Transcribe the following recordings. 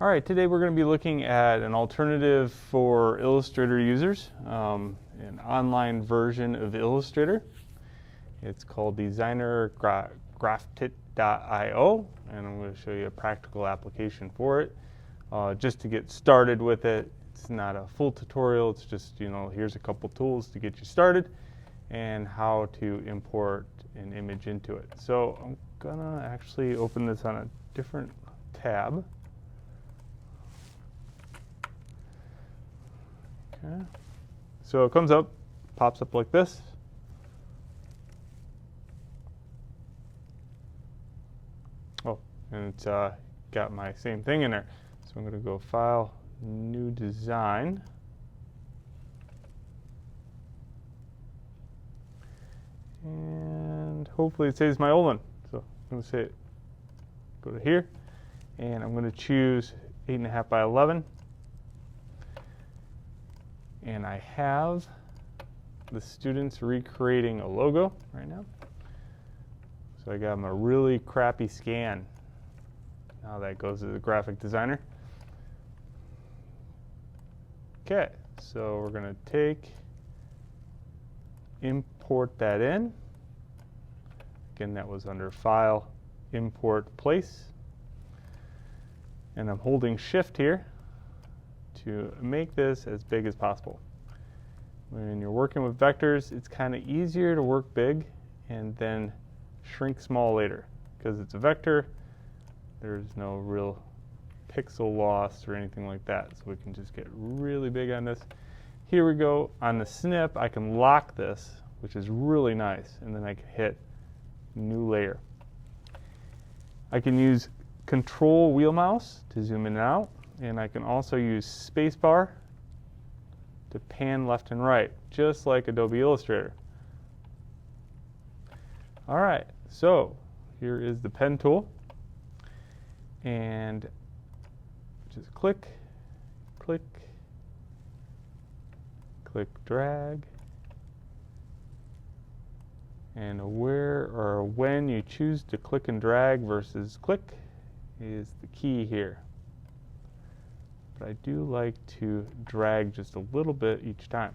All right, today we're going to be looking at an alternative for Illustrator users, an online version of Illustrator. It's called Designer Gravit.io, and I'm going to show you a practical application for it. Just to get started with it, it's not a full tutorial, it's just, here's a couple tools to get you started and how to import an image into it. So I'm going to actually open this on a different tab. Okay. So it comes up, pops up like this. Oh, and it's got my same thing in there. So I'm going to go File, New Design. And hopefully it saves my old one. So I'm going to say, go to here, and I'm going to choose 8.5 by 11. And I have the students recreating a logo right now. So I got them a really crappy scan. Now that goes to the graphic designer. Okay, so we're going to import that in. Again, that was under File, Import Place. And I'm holding Shift here to make this as big as possible. When you're working with vectors, it's kind of easier to work big and then shrink small later. Because it's a vector, there's no real pixel loss or anything like that. So we can just get really big on this. Here we go. On the snip, I can lock this, which is really nice. And then I can hit New Layer. I can use Control wheel mouse to zoom in and out. And I can also use spacebar to pan left and right, just like Adobe Illustrator. All right, so here is the pen tool. And just click, click, click, drag. And where or when you choose to click and drag versus click is the key here. But I do like to drag just a little bit each time.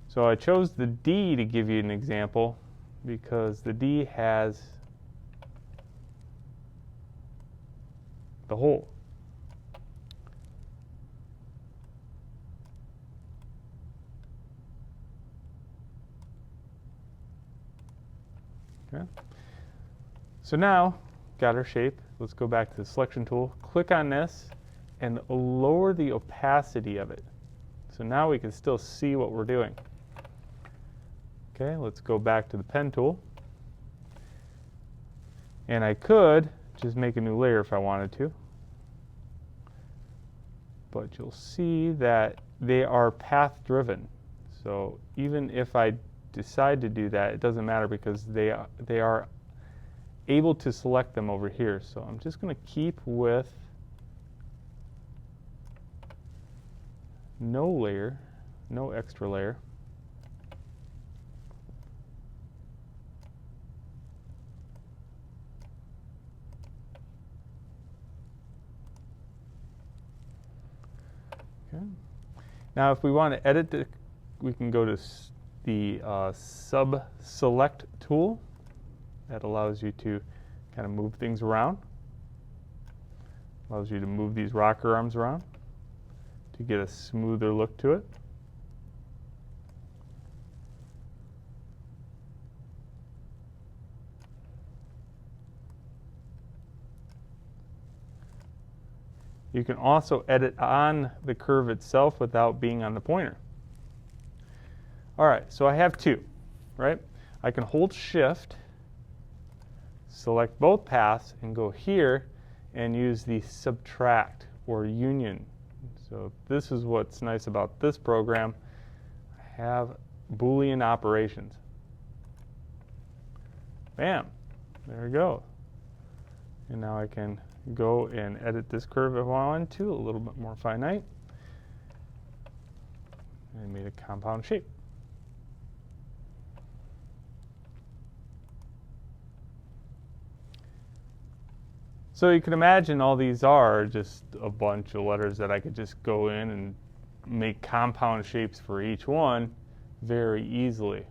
So I chose the D to give you an example because the D has the hole. Okay. So now, got our shape. Let's go back to the selection tool. Click on this and lower the opacity of it. So now we can still see what we're doing. Okay, let's go back to the pen tool. And I could just make a new layer if I wanted to. But you'll see that they are path driven. So even if I decide to do that, it doesn't matter because they are able to select them over here. So I'm just going to keep with no layer, no extra layer. Okay. Now if we want to edit it, we can go to the sub-select tool. That allows you to kind of move things around. Allows you to move these rocker arms around to get a smoother look to it. You can also edit on the curve itself without being on the pointer. All right, so I have two, right? I can hold Shift, select both paths, and go here and use the subtract or union. So this is what's nice about this program. I have Boolean operations. Bam, there we go. And now I can go and edit this curve if I want to, a little bit more finite. And I made a compound shape. So you can imagine all these are just a bunch of letters that I could just go in and make compound shapes for each one very easily.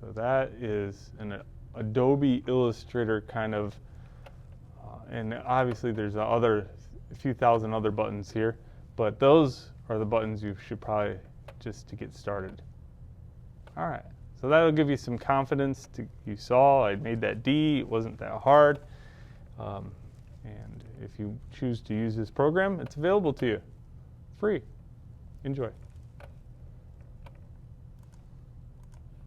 So that is an Adobe Illustrator kind of, and obviously there's a few thousand other buttons here, but those are the buttons you should probably just to get started. All right, so that'll give you some confidence. You saw I made that D, it wasn't that hard. And if you choose to use this program, it's available to you, free. Enjoy.